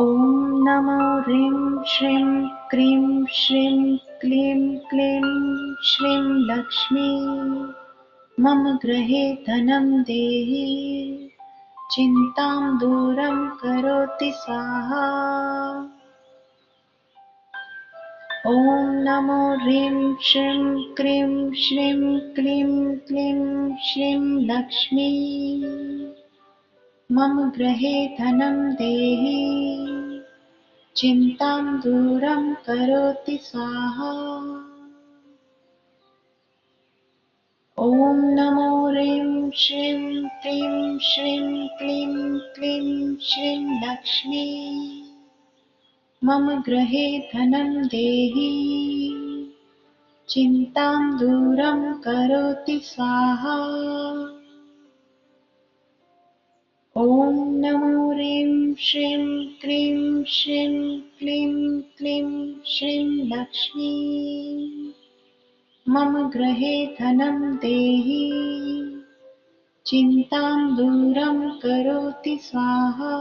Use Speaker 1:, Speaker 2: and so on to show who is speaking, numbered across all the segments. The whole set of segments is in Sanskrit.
Speaker 1: ॐ नमो ह्रीं श्रीं क्रीं श्रीं क्लीं क्लीं श्रीं लक्ष्मी मम गृहे धनं देहि चिन्तां दूरं करोति स्वाहा। ॐ नमो ह्रीं श्रीं क्रीं श्रीं क्लीं क्लीं श्रीं लक्ष्मी मम गृहे धनं देहि चिन्तां दूरं करोति स्वाहा। ॐ नमो ह्रीं श्रीं क्रीं श्रीं क्लीं क्लीं श्रीं लक्ष्मी मम गृहे धनं देहि चिन्तां दूरं करोति स्वाहा। ॐ नमो ह्रीं श्रीं क्रीं श्रीं क्लीं क्लीं श्रीं लक्ष्मी मम गृहे धनं देहि चिन्तां दूरं करोति स्वाहा।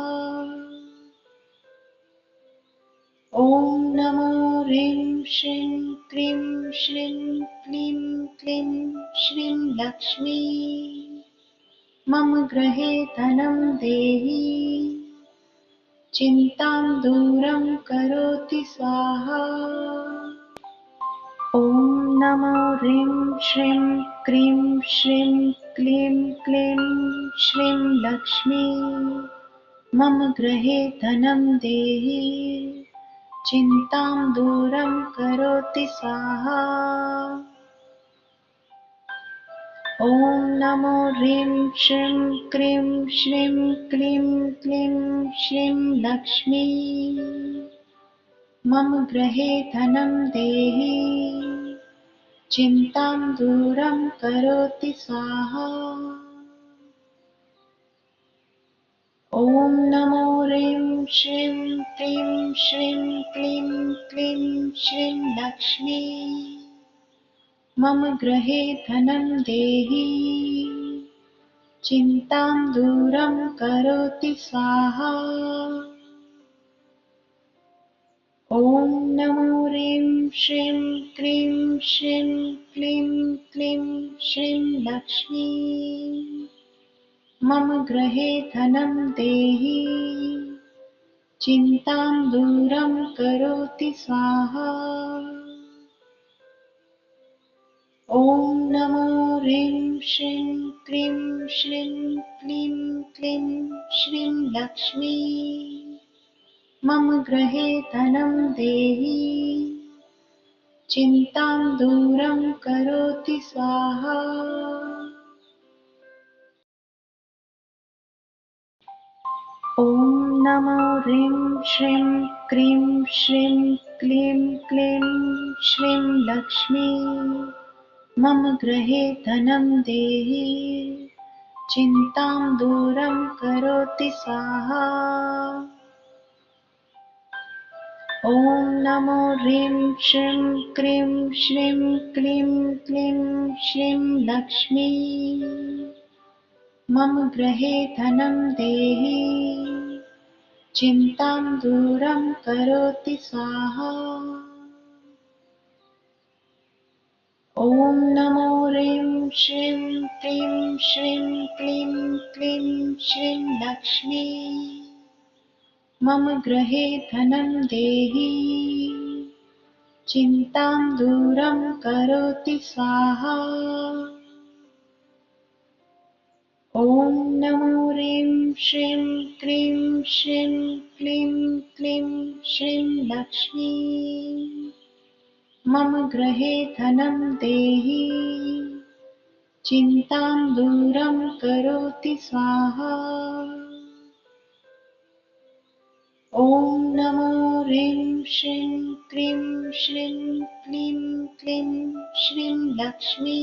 Speaker 1: ॐ नमो ह्रीं श्रीं क्रीं श्रीं क्लीं क्लीं श्रीं लक्ष्मी मम गृहे धनं देहि चिन्तां दूरं करोति स्वाहा। ॐ नमो ह्रीं श्रीं क्रीं श्रीं क्लीं क्लीं श्रीं लक्ष्मी मम गृहे धनं देहि चिन्तां दूरं करोति स्वाहा। ॐ नमो ह्रीं श्रीं क्रीं श्रीं क्लीं क्लीं श्रीं लक्ष्मी मम गृहे धनं देहि चिन्तां दूरं करोति स्वाहा। ॐ नमो ह्रीं श्रीं क्रीं श्रीं क्लीं क्लीं श्रीं लक्ष्मी मम गृहे धनं देहि चिन्तां दूरं करोति स्वाहा। ॐ नमो ह्रीं श्रीं क्रीं श्रीं क्लीं क्लीं श्रीं लक्ष्मी मम गृहे धनं देहि चिन्तां दूरं करोति स्वाहा। ॐ नमो ह्रीं श्रीं क्रीं श्रीं क्लीं क्लीं श्रीं लक्ष्मी मम गृहे धनं देहि चिन्तां दूरं करोति स्वाहा। ॐ नमो ह्रीं श्रीं क्रीं श्रीं क्लीं क्लीं श्रीं लक्ष्मी मम गृहे धनं देहि चिन्तां दूरं करोति स्वाहा। ॐ नमो ह्रीं श्रीं क्रीं श्रीं क्लीं क्लीं श्रीं लक्ष्मी मम गृहे धनं देहि चिन्तां दूरं करोति स्वाहा। ॐ नमो ह्रीं श्रीं क्रीं श्रीं क्लीं क्लीं श्रीं लक्ष्मी मम गृहे धनं देहि चिन्तां दूरं करोति स्वाहा। ॐ नमो ह्रीं श्रीं क्रीं श्रीं क्लीं क्लीं श्रीं लक्ष्मी मम गृहे धनं देहि चिन्तां दूरं करोति स्वाहा। ॐ नमो ह्रीं श्रीं क्रीं श्रीं क्लीं क्लीं श्रीं लक्ष्मी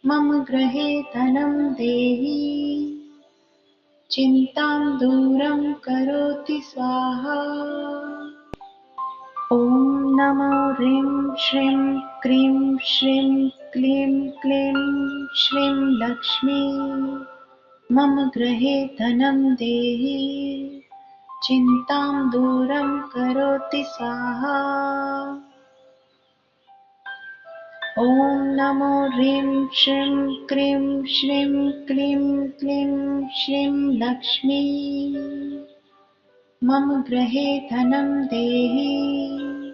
Speaker 1: मम गृहे धनं देहि चिन्तां दूरं करोति स्वाहा। ॐ नमो ह्रीं श्रीं क्रीं श्रीं क्लीं क्लीं श्रीं लक्ष्मी मम गृहे धनं देहि चिन्तां दूरं करोति स्वाहा। ॐ नमो ह्रीं श्रीं क्रीं श्रीं क्लीं क्लीं श्रीं लक्ष्मी। मम गृहे धनं देहि,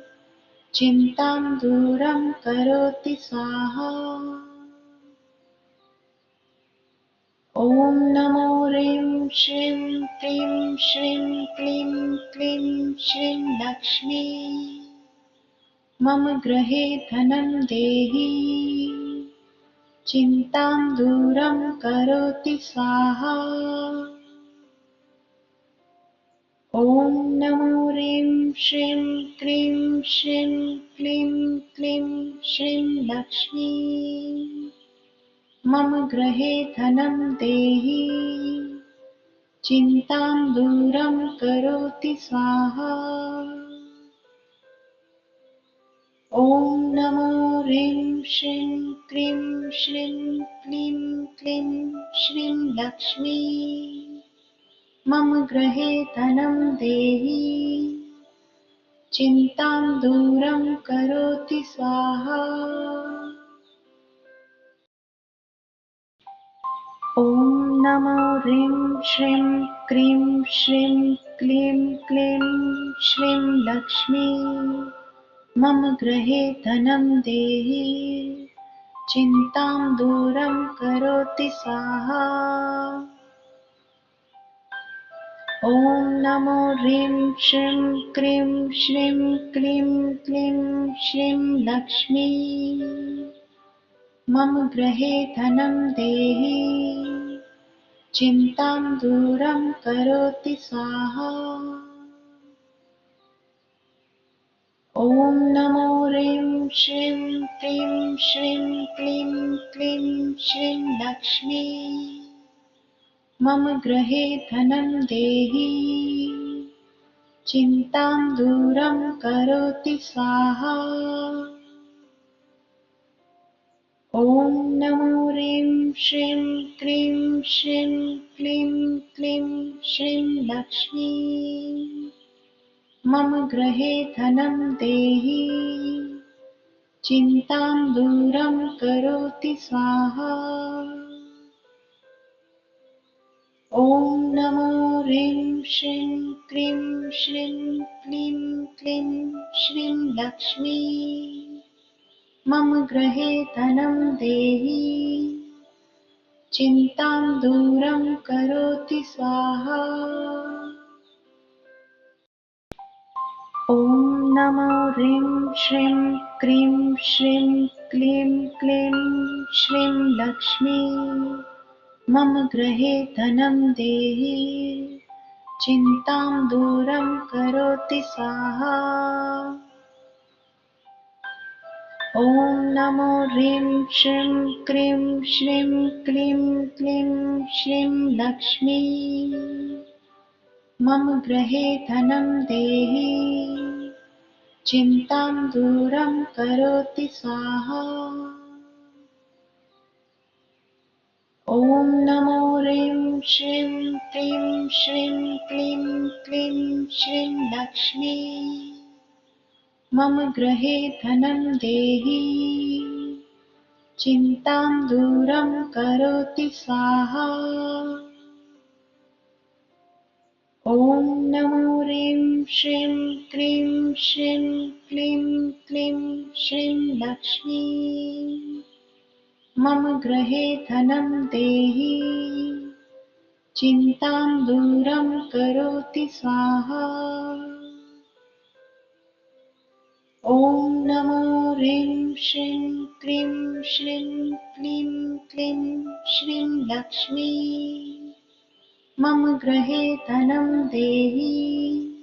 Speaker 1: चिन्तां दूरं करोति स्वाहा। ॐ नमो ह्रीं श्रीं क्रीं श्रीं क्लीं क्लीं श्रीं लक्ष्मी। मम गृहे धनं देहि, चिन्तां दूरं करोति स्वाहा। ॐ नमो ह्रीं श्रीं क्रीं श्रीं क्लीं क्लीं श्रीं लक्ष्मी। मम गृहे धनं देहि, चिन्तां दूरं करोति स्वाहा। ॐ नमो ह्रीं श्रीं क्रीं श्रीं क्लीं क्लीं श्रीं लक्ष्मी। मम गृहे धनं देहि, चिन्तां दूरं करोति स्वाहा। ॐ नमो ह्रीं श्रीं क्रीं श्रीं क्लीं क्लीं श्रीं लक्ष्मी। मम गृहे धनं देहि, चिन्तां दूरं करोति स्वाहा। ॐ नमो ह्रीं श्रीं क्रीं श्रीं क्लीं क्लीं श्रीं लक्ष्मी। मम गृहे धनं देहि, चिन्तां दूरं करोति स्वाहा। ॐ नमो ह्रीं श्रीं क्रीं श्रीं क्लीं क्लीं श्रीं लक्ष्मी। मम गृहे धनं देहि, चिन्तां दूरं करोति स्वाहा। ॐ नमो ह्रीं श्रीं क्रीं श्रीं क्लीं क्लीं श्रीं लक्ष्मी। मम गृहे धनं देहि, चिन्तां दूरं करोति स्वाहा। ॐ नमो ह्रीं श्रीं क्रीं श्रीं क्लीं क्लीं श्रीं लक्ष्मी। मम गृहे धनं देहि, चिन्तां दूरं करोति स्वाहा। ॐ नमो ह्रीं श्रीं क्रीं श्रीं क्लीं क्लीं श्रीं लक्ष्मी। मम गृहे धनं देहि, चिन्तां दूरं करोति स्वाहा। ॐ नमो ह्रीं श्रीं क्रीं श्रीं क्लीं क्लीं श्रीं लक्ष्मी। मम गृहे धनं देहि, चिन्तां दूरं करोति स्वाहा। ॐ नमो ह्रीं श्रीं क्रीं श्रीं क्लीं क्लीं श्रीं लक्ष्मी। मम गृहे धनं देहि, चिन्तां दूरं करोति स्वाहा। ॐ नमो ह्रीं श्रीं क्रीं श्रीं क्लीं क्लीं श्रीं लक्ष्मी। मम गृहे धनं देहि, चिन्तां दूरं करोति स्वाहा। ॐ नमो ह्रीं श्रीं क्रीं श्रीं क्लीं क्लीं श्रीं लक्ष्मी। मम गृहे धनं देहि,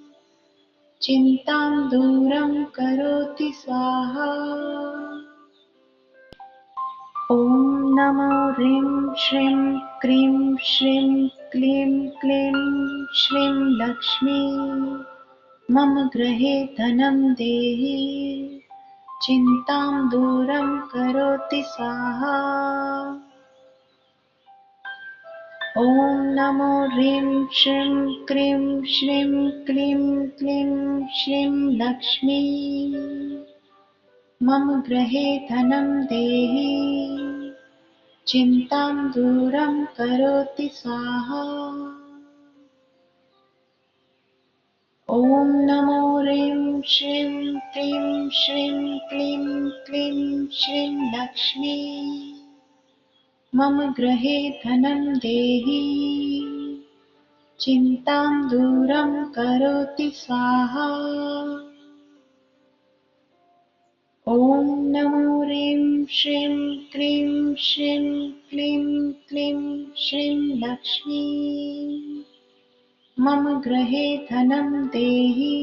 Speaker 1: चिन्तां दूरं करोति स्वाहा। ॐ नमो ह्रीं श्रीं क्रीं श्रीं क्लीं क्लीं श्रीं लक्ष्मी। मम गृहे धनं देहि, चिन्तां दूरं करोति स्वाहा। ॐ नमो ह्रीं श्रीं क्रीं श्रीं क्लीं क्लीं श्रीं लक्ष्मी मम गृहे धनं देहि चिन्तां दूरं करोति स्वाहा। ॐ नमो ह्रीं श्रीं क्रीं श्रीं क्लीं क्लीं श्रीं लक्ष्मी मम गृहे धनं देहि चिन्तां दूरं करोति स्वाहा। ॐ नमो ह्रीं श्रीं क्रीं श्रीं क्लीं क्लीं श्रीं लक्ष्मी मम गृहे धनं देहि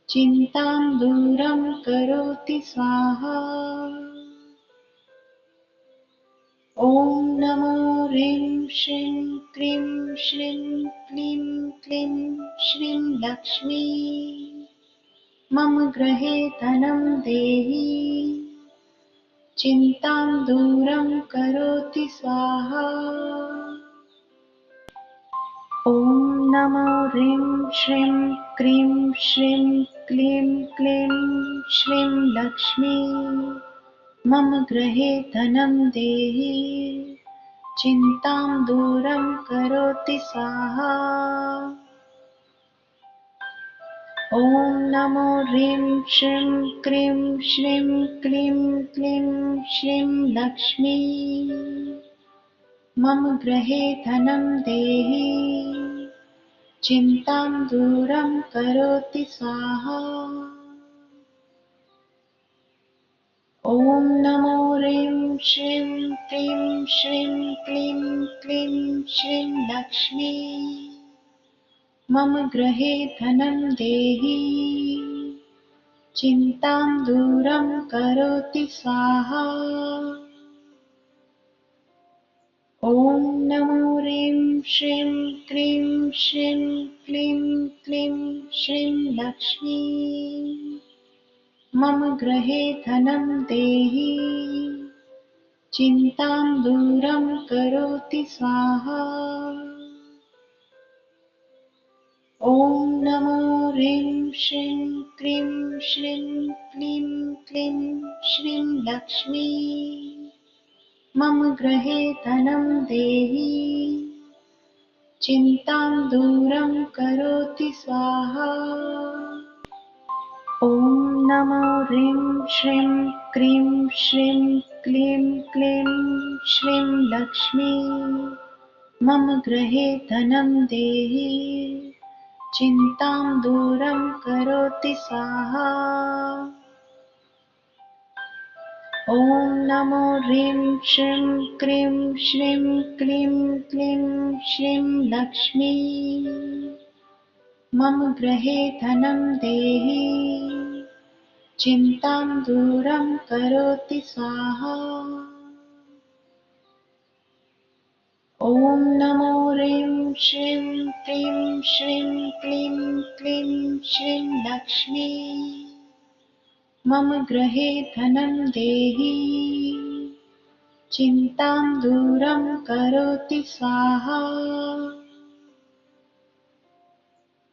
Speaker 1: चिन्तां दूरं करोति स्वाहा। ॐ नमो ह्रीं श्रीं क्रीं श्रीं क्लीं क्लीं श्रीं लक्ष्मी मम गृहे धनं देहि चिन्तां दूरं करोति स्वाहा। ॐ नमो ह्रीं श्रीं क्रीं श्रीं क्लीं क्लीं श्रीं लक्ष्मी मम गृहे धनं देहि चिन्तां दूरं करोति स्वाहा। ॐ नमो ह्रीं श्रीं क्रीं श्रीं क्लीं क्लीं श्रीं लक्ष्मी मम गृहे धनं देहि चिन्तां दूरं करोति स्वाहा। ॐ नमो ह्रीं श्रीं क्रीं श्रीं क्लीं क्लीं श्रीं लक्ष्मी मम गृहे धनं देहि चिन्तां दूरं करोति स्वाहा। ॐ नमो ह्रीं श्रीं क्रीं श्रीं क्लीं क्लीं श्रीं लक्ष्मी मम गृहे धनं देहि चिन्तां दूरं करोति स्वाहा। ॐ नमो ह्रीं श्रीं क्रीं श्रीं क्लीं क्लीं श्रीं लक्ष्मी मम गृहे धनं देहि चिन्तां दूरं करोति स्वाहा। ॐ नमो ह्रीं श्रीं क्रीं श्रीं क्लीं क्लीं श्रीं लक्ष्मी मम गृहे धनं देहि चिन्तां दूरं करोति स्वाहा। ॐ नमो ह्रीं श्रीं क्रीं श्रीं क्लीं क्लीं श्रीं लक्ष्मी मम गृहे धनं देहि चिन्तां दूरं करोति स्वाहा। ॐ नमो ह्रीं श्रीं क्रीं श्रीं क्लीं क्लीं श्रीं लक्ष्मी मम गृहे धनं देहि चिन्तां दूरं करोति स्वाहा।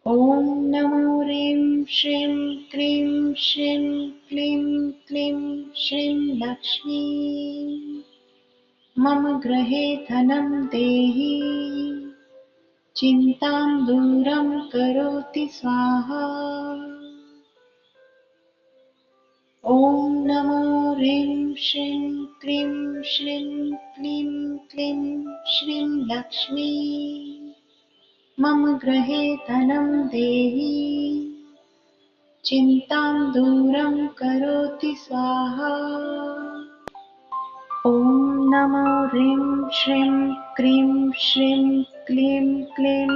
Speaker 1: ॐ नमो ह्रीं श्रीं क्रीं श्रीं क्लीं क्लीं श्रीं लक्ष्मी मम गृहे धनं देहि चिन्तां दूरं करोति स्वाहा। ॐ नमो ह्रीं श्रीं क्रीं श्रीं क्लीं क्लीं श्रीं लक्ष्मी मम गृहे धनं देहि चिन्तां दूरं करोति स्वाहा। ॐ नमो ह्रीं श्रीं क्रीं श्रीं क्लीं क्लीं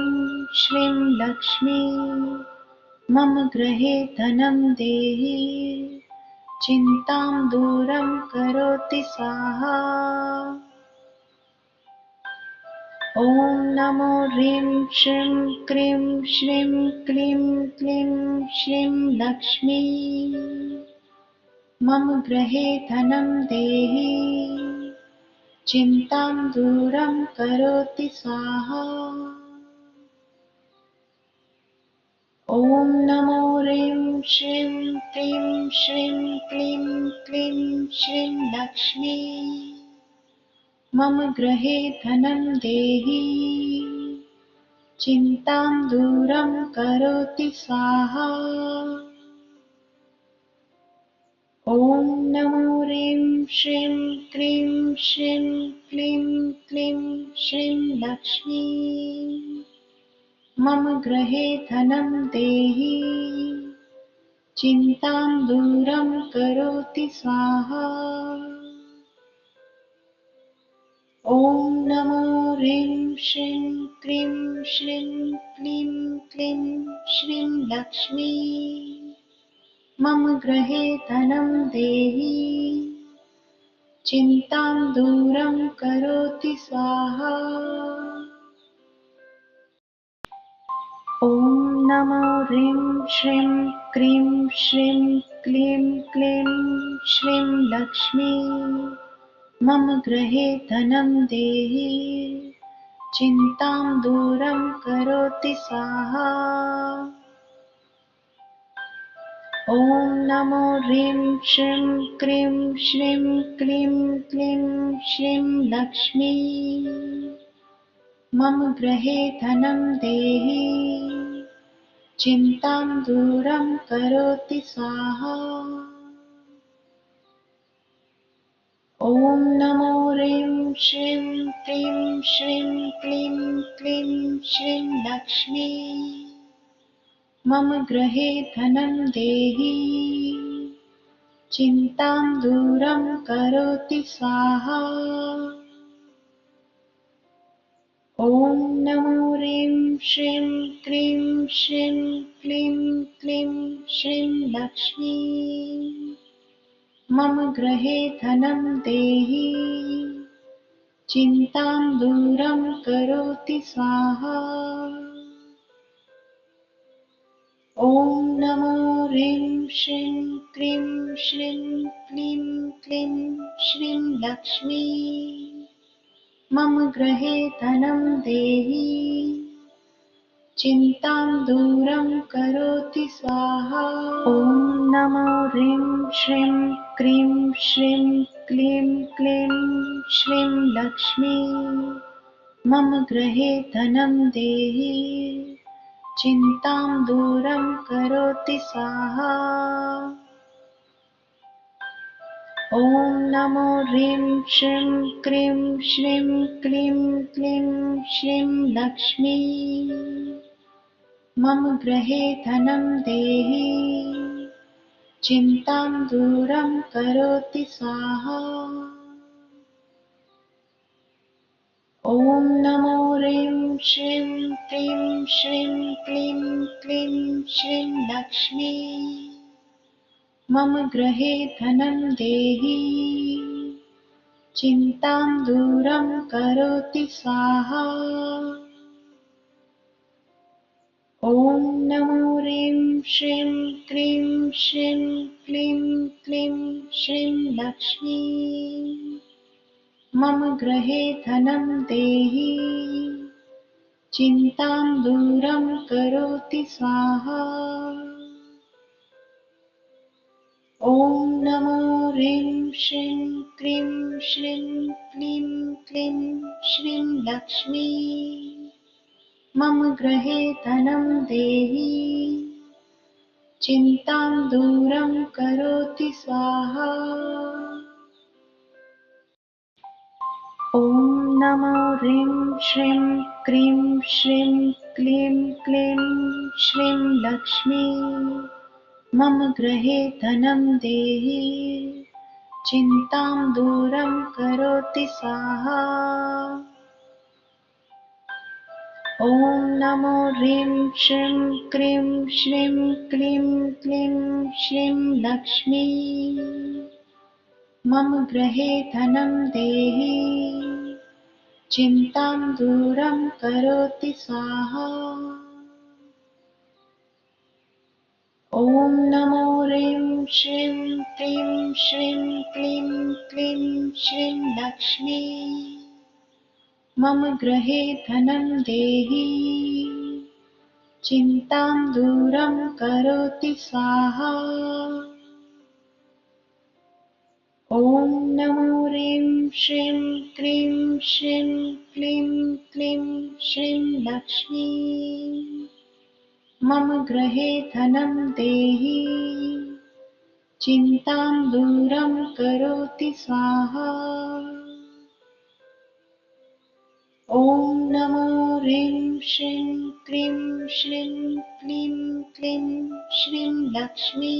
Speaker 1: श्रीं लक्ष्मी मम गृहे धनं देहि चिन्तां दूरं करोति स्वाहा। ॐ नमो ह्रीं श्रीं क्रीं श्रीं क्लीं क्लीं श्रीं लक्ष्मी मम गृहे धनं देहि चिन्तां दूरं करोति स्वाहा। ॐ नमो ह्रीं श्रीं क्लीं श्रीं क्लीं क्लीं श्रीं लक्ष्मी मम गृहे धनं देहि चिन्तां दूरं करोति स्वाहा। ॐ नमो ह्रीं श्रीं क्लीं श्रीं क्लीं क्लीं श्रीं लक्ष्मी मम गृहे धनं देहि चिन्तां दूरं करोति स्वाहा। ॐ नमो ह्रीं श्रीं क्लीं श्रीं क्लीं क्लीं श्रीं लक्ष्मी मम गृहे धनं देहि चिन्तां दूरं करोति स्वाहा। ॐ नमो ह्रीं श्रीं क्लीं श्रीं क्लीं क्लीं श्रीं लक्ष्मी मम गृहे धनं देहि चिन्तां दूरं करोति स्वाहा। ॐ नमो ह्रीं श्रीं क्लीं श्रीं क्लीं क्लीं श्रीं लक्ष्मी मम गृहे धनं देहि चिन्तां दूरं करोति स्वाहा। ॐ नमो ह्रीं श्रीं क्लीं श्रीं क्लीं क्लीं श्रीं लक्ष्मी मम गृहे धनं देहि चिन्तां दूरं करोति स्वाहा। ॐ नमो ह्रीं श्रीं क्लीं श्रीं क्लीं क्लीं श्रीं लक्ष्मी मम गृहे धनं देहि चिन्तां दूरं करोति स्वाहा। ॐ नमो ह्रीं श्रीं क्लीं श्रीं क्लीं क्लीं श्रीं लक्ष्मी मम गृहे धनं देहि चिन्तां दूरं करोति स्वाहा। ॐ नमो ह्रीं श्रीं क्लीं श्रीं क्लीं क्लीं श्रीं लक्ष्मी मम गृहे धनं देहि चिन्तां दूरं करोति स्वाहा। ॐ नमो ह्रीं श्रीं क्लीं श्रीं क्लीं क्लीं श्रीं लक्ष्मी मम गृहे धनं देहि चिन्तां दूरं करोति स्वाहा। ॐ नमो ह्रीं श्रीं क्लीं श्रीं क्लीं क्लीं श्रीं लक्ष्मी मम गृहे धनं देहि चिन्तां दूरं करोति स्वाहा। ॐ नमो ह्रीं श्रीं क्लीं श्रीं क्लीं क्लीं श्रीं लक्ष्मी मम गृहे धनं देहि चिन्तां दूरं करोति स्वाहा। ॐ नमो ह्रीं श्रीं क्लीं श्रीं क्लीं क्लीं श्रीं लक्ष्मी मम गृहे धनं देहि चिन्तां दूरं करोति स्वाहा। ॐ नमो ह्रीं श्रीं क्लीं श्रीं क्लीं क्लीं श्रीं लक्ष्मी मम गृहे धनं देहि चिन्तां दूरं करोति स्वाहा। ॐ नमो ह्रीं श्रीं क्लीं श्रीं क्लीं क्लीं श्रीं लक्ष्मी मम गृहे धनं देहि चिन्तां दूरं करोति स्वाहा। ॐ नमो ह्रीं श्रीं क्लीं श्रीं क्लीं क्लीं श्रीं लक्ष्मी मम गृहे धनं देहि चिन्तां दूरं करोति स्वाहा। ॐ नमो ह्रीं श्रीं क्लीं श्रीं क्लीं क्लीं श्रीं लक्ष्मी मम गृहे धनं देहि चिन्तां दूरं करोति स्वाहा। ॐ नमो ह्रीं श्रीं क्लीं श्रीं क्लीं क्लीं श्रीं लक्ष्मी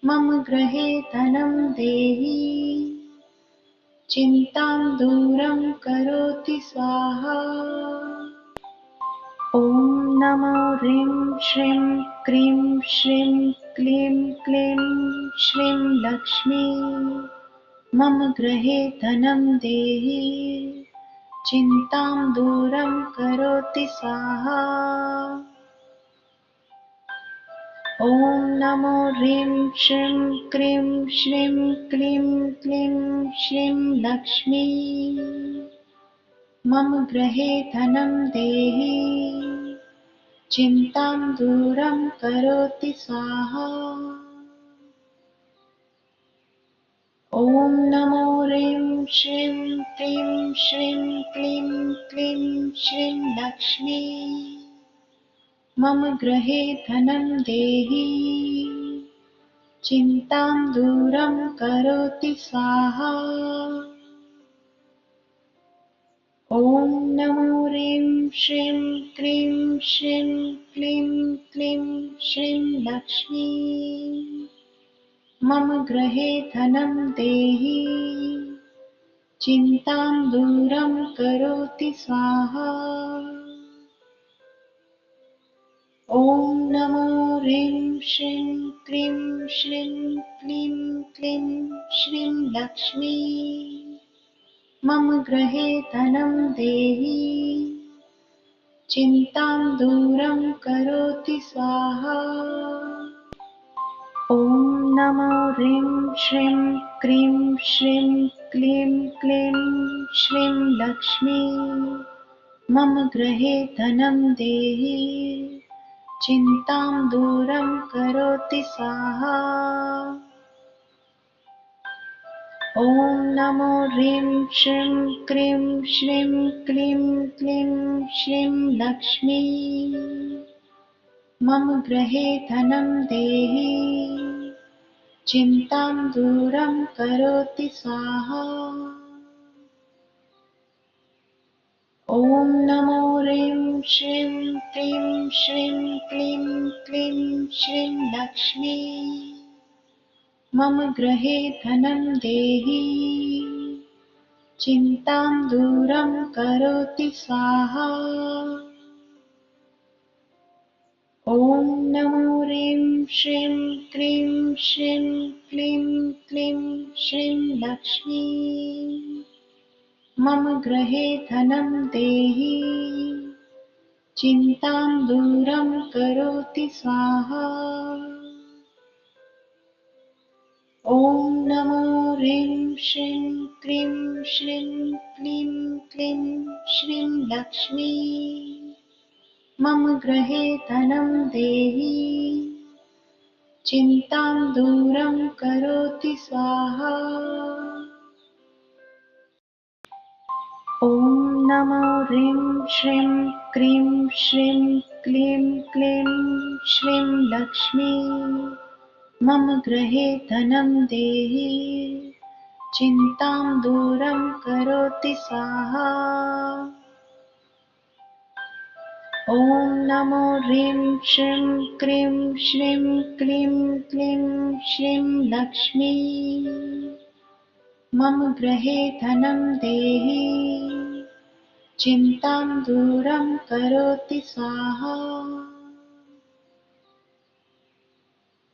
Speaker 1: मम गृहे धनं देहि चिन्तां दूरं करोति स्वाहा। ॐ नमो ह्रीं श्रीं क्लीं श्रीं क्लीं क्लीं श्रीं लक्ष्मी मम गृहे धनं देहि चिन्तां दूरं करोति स्वाहा। ॐ नमो ह्रीं श्रीं क्लीं श्रीं क्लीं क्लीं श्रीं लक्ष्मी मम गृहे धनं देहि चिन्तां दूरं करोति स्वाहा। ॐ नमो ह्रीं श्रीं क्लीं श्रीं क्लीं क्लीं श्रीं लक्ष्मी मम गृहे धनं देहि चिन्तां दूरं करोति स्वाहा। ॐ नमो ह्रीं श्रीं क्लीं श्रीं क्लीं क्लीं श्रीं लक्ष्मी मम गृहे धनं देहि चिन्तां दूरं करोति स्वाहा। ॐ नमो ह्रीं श्रीं क्लीं श्रीं क्लीं क्लीं श्रीं लक्ष्मी मम गृहे धनं देहि चिन्तां दूरं करोति स्वाहा। ॐ नमो ह्रीं श्रीं क्लीं श्रीं क्लीं क्लीं श्रीं लक्ष्मी मम गृहे धनं देहि चिन्तां दूरं करोति स्वाहा। ॐ नमो ह्रीं श्रीं क्लीं श्रीं क्लीं क्लीं श्रीं लक्ष्मी मम गृहे धनं देहि चिन्तां दूरं करोति स्वाहा। ॐ नमो ह्रीं श्रीं क्लीं श्रीं क्लीं क्लीं श्रीं लक्ष्मी मम गृहे धनं देहि चिन्तां दूरं करोति स्वाहा। ॐ नमो ह्रीं श्रीं क्लीं श्रीं क्लीं क्लीं श्रीं लक्ष्मी मम गृहे धनं देहि चिन्तां दूरं करोति स्वाहा। ॐ नमो ह्रीं श्रीं क्लीं श्रीं क्लीं क्लीं श्रीं लक्ष्मी मम गृहे धनं देहि चिन्तां दूरं करोति स्वाहा। ॐ नमो ह्रीं श्रीं क्लीं श्रीं क्लीं क्लीं श्रीं लक्ष्मी मम गृहे धनं देहि चिन्तां दूरं करोति स्वाहा। ॐ नमो ह्रीं श्रीं क्लीं श्रीं क्लीं क्लीं श्रीं लक्ष्मी मम गृहे धनं देहि चिन्तां दूरं करोति स्वाहा।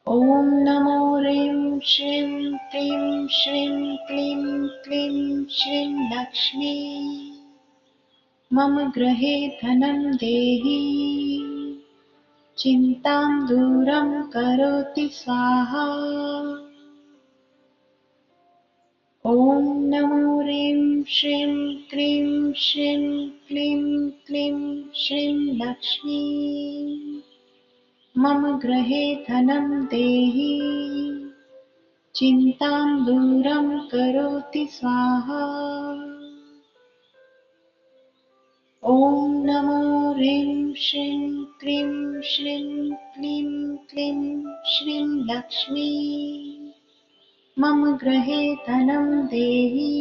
Speaker 1: ॐ नमो ह्रीं श्रीं क्लीं श्रीं क्लीं क्लीं श्रीं लक्ष्मी मम गृहे धनं देहि चिन्तां दूरं करोति स्वाहा। ॐ नमो ह्रीं श्रीं क्रीं श्रीं क्लीं क्लीं श्रीं लक्ष्मी मम गृहे धनं देहि चिन्तां दूरं करोति स्वाहा। ॐ नमो ह्रीं श्रीं क्रीं श्रीं क्लीं क्लीं श्रीं लक्ष्मी मम गृहे धनं देहि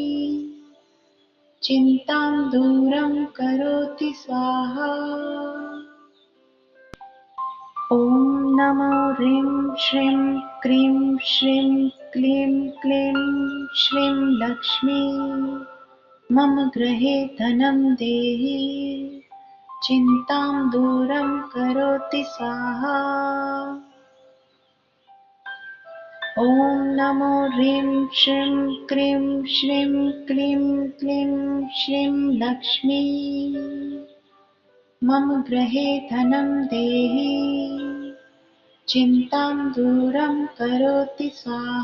Speaker 1: चिन्तां दूरं करोति स्वाहा। ॐ नमो ह्रीं श्रीं क्रीं श्रीं क्लीं क्लीं श्रीं लक्ष्मी मम गृहे धनं देहि चिन्तां दूरं करोति स्वाहा। ॐ नमो ह्रीं श्रीं क्रीं श्रीं क्लीं क्लीं श्रीं लक्ष्मी मम गृहे धनं देहि चिन्तां दूरं करोति स्वाहा।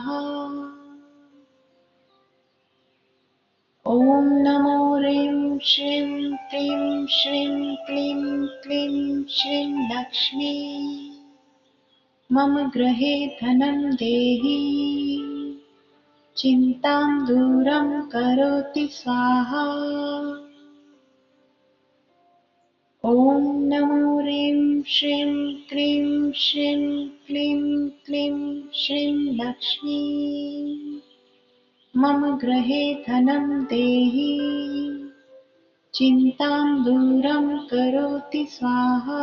Speaker 1: ॐ नमो ह्रीं श्रीं क्रीं श्रीं क्लीं क्लीं श्रीं लक्ष्मी मम गृहे धनं देहि चिन्तां दूरं करोति स्वाहा। ॐ नमो ह्रीं श्रीं क्रीं श्रीं क्लीं क्लीं श्रीं लक्ष्मी मम गृहे धनं देहि चिन्तां दूरं करोति स्वाहा।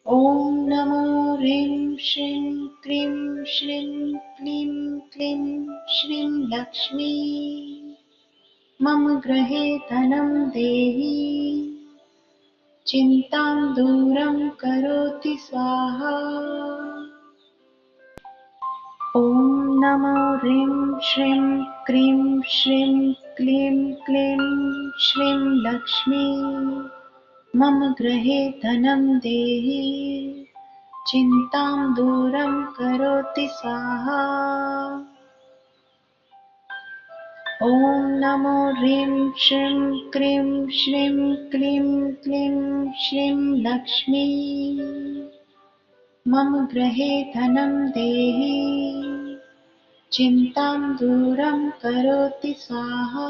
Speaker 1: ॐ नमो ह्रीं श्रीं क्रीं श्रीं क्लीं क्लीं श्रीं लक्ष्मी मम गृहे धनं देहि चिन्तां दूरं करोति स्वाहा। ॐ नमो ह्रीं श्रीं क्रीं श्रीं क्लीं क्लीं श्रीं लक्ष्मी मम गृहे धनं देहि चिन्तां दूरं करोति स्वाहा। ॐ नमो ह्रीं श्रीं क्रीं श्रीं क्लीं क्लीं श्रीं लक्ष्मी मम गृहे धनं देहि चिन्तां दूरं करोति स्वाहा।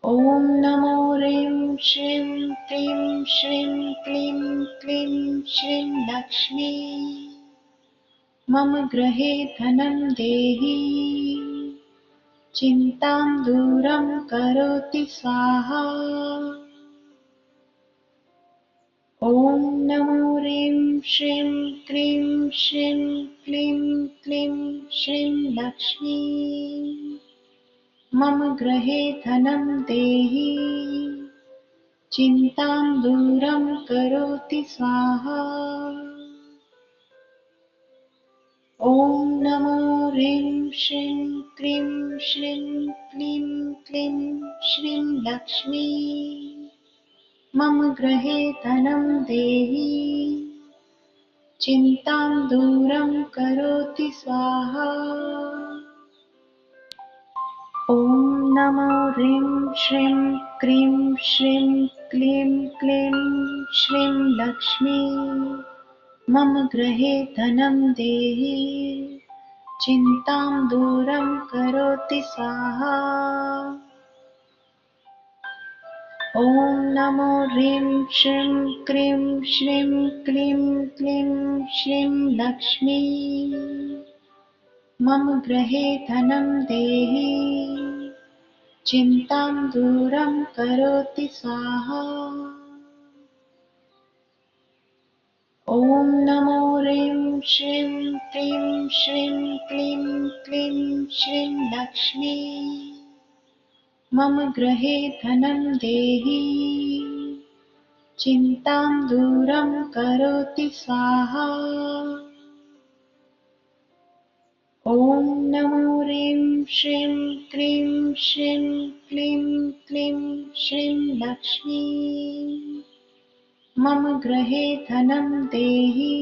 Speaker 1: ॐ नमो ह्रीं श्रीं क्रीं श्रीं क्लीं क्लीं श्रीं लक्ष्मी मम गृहे धनं देहि चिन्तां दूरं करोति स्वाहा। ॐ नमो ह्रीं श्रीं क्रीं श्रीं क्लीं क्लीं श्रीं लक्ष्मी मम गृहे धनं देहि चिन्तां दूरं करोति स्वाहा। ॐ नमो ह्रीं श्रीं क्रीं श्रीं क्लीं क्लीं श्रीं लक्ष्मी मम गृहे धनं देहि चिन्तां दूरं करोति स्वाहा। ॐ नमो ह्रीं श्रीं क्रीं श्रीं क्लीं क्लीं श्रीं लक्ष्मी मम गृहे धनं देहि चिन्तां दूरं करोति स्वाहा। ॐ नमो ह्रीं श्रीं क्रीं श्रीं क्लीं क्लीं श्रीं लक्ष्मी मम गृहे धनं देहि चिन्तां दूरं करोति स्वाहा। ॐ नमो ह्रीं श्रीं क्रीं श्रीं क्लीं क्लीं श्रीं लक्ष्मी मम गृहे धनं देहि चिन्तां दूरं करोति स्वाहा। ॐ नमो ह्रीं श्रीं क्रीं श्रीं क्लीं क्लीं श्रीं लक्ष्मी मम गृहे धनं देहि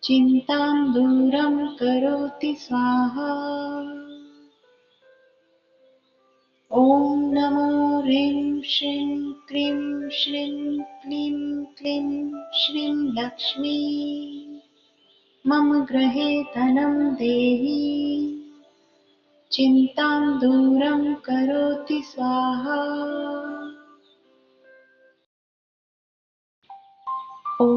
Speaker 1: चिन्तां दूरं करोति स्वाहा। ॐ नमो ह्रीं श्रीं क्रीं श्रीं क्लीं क्लीं श्रीं लक्ष्मी मम गृहे धनं देहि चिन्तां दूरं करोति स्वाहा। ॐ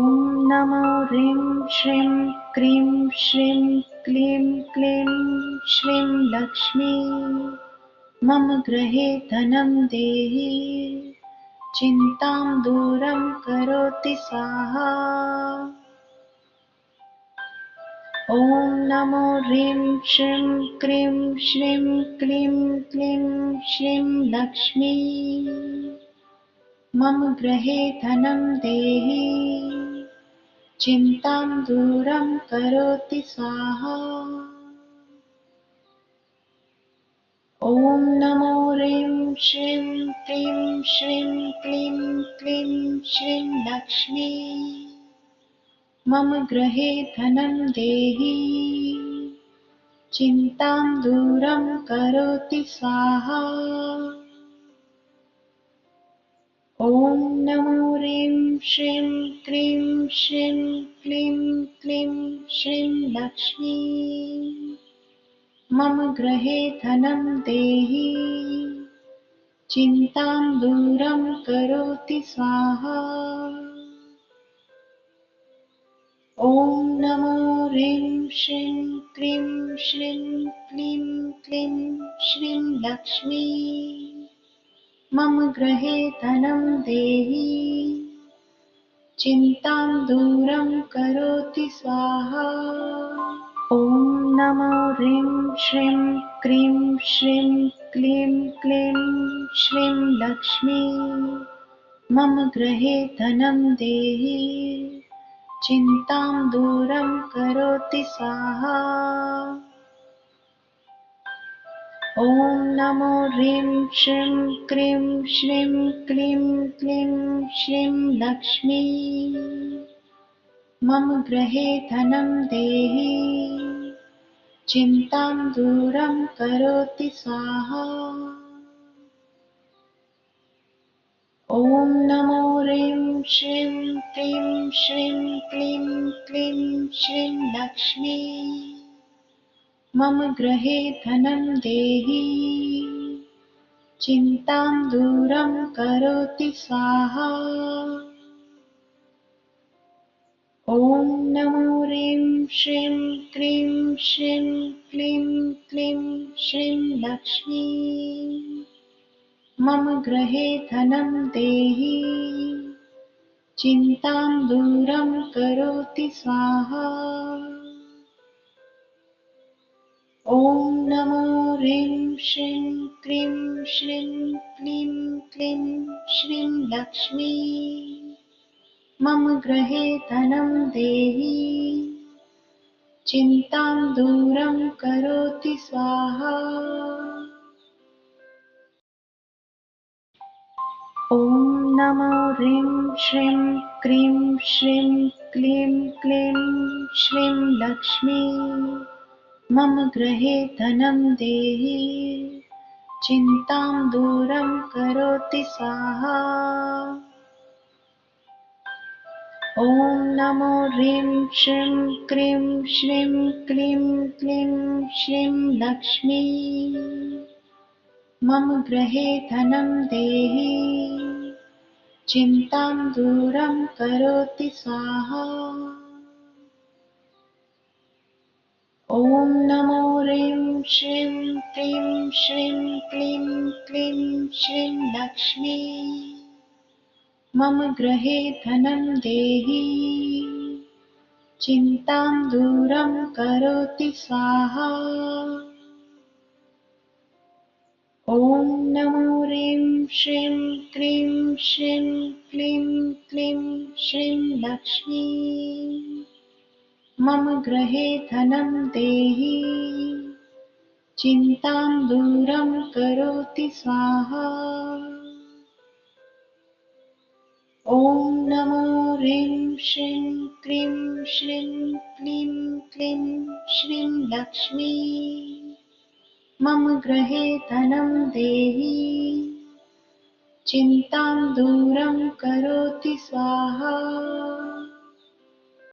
Speaker 1: नमो ह्रीं श्रीं क्रीं श्रीं क्लीं क्लीं श्रीं लक्ष्मी मम गृहे धनं देहि चिन्तां दूरं करोति स्वाहा। ॐ नमो ह्रीं श्रीं क्रीं श्रीं क्लीं क्लीं श्रीं लक्ष्मी मम गृहे धनं देहि चिन्तां दूरं करोति स्वाहा। ॐ नमो ह्रीं श्रीं क्रीं श्रीं क्लीं क्लीं श्रीं लक्ष्मी मम गृहे धनं देहि चिन्तां दूरं करोति स्वाहा। ॐ नमो ह्रीं श्रीं क्रीं श्रीं क्लीं क्लीं श्रीं लक्ष्मी मम गृहे धनं देहि चिन्तां दूरं करोति स्वाहा। ॐ नमो ह्रीं श्रीं क्रीं श्रीं क्लीं क्लीं श्रीं लक्ष्मी मम गृहे धनं देहि चिन्तां दूरं करोति स्वाहा। ॐ नमो ह्रीं श्रीं क्रीं श्रीं क्लीं क्लीं श्रीं लक्ष्मी मम गृहे धनं देहि चिन्तां दूरं करोति स्वाहा। ॐ नमो ह्रीं श्रीं क्रीं श्रीं क्लीं क्लीं श्रीं लक्ष्मी मम गृहे धनं देहि चिन्तां दूरं करोति स्वाहा। ॐ नमो ह्रीं श्रीं क्रीं श्रीं क्लीं क्लीं श्रीं लक्ष्मी मम गृहे धनं देहि चिन्तां दूरं करोति स्वाहा। ॐ नमो ह्रीं श्रीं क्रीं श्रीं क्लीं क्लीं श्रीं लक्ष्मी मम गृहे धनं देहि चिन्तां दूरं करोति स्वाहा। ॐ नमो ह्रीं श्रीं क्रीं श्रीं क्लीं क्लीं श्रीं लक्ष्मी मम गृहे धनं देहि चिन्तां दूरं करोति स्वाहा। ॐ नमो ह्रीं श्रीं क्रीं श्रीं क्लीं क्लीं श्रीं लक्ष्मी मम गृहे धनं देहि चिन्तां दूरं करोति स्वाहा। ॐ नमो ह्रीं श्रीं क्रीं श्रीं क्लीं क्लीं श्रीं लक्ष्मी मम गृहे धनं देहि चिन्तां दूरं करोति स्वाहा। ॐ नमो ह्रीं श्रीं क्रीं श्रीं क्लीं क्लीं श्रीं लक्ष्मी मम गृहे धनं देहि चिन्तां दूरं करोति स्वाहा। ॐ नमो ह्रीं श्रीं क्रीं श्रीं क्लीं क्लीं श्रीं लक्ष्मी मम गृहे धनं देहि चिन्तां दूरं करोति स्वाहा। ह्रीं श्रीं क्लीं श्रीं क्लीं क्लीं श्रीं लक्ष्मी मम गृहे धनं देहि चिन्तां दूरं करोति स्वाहा।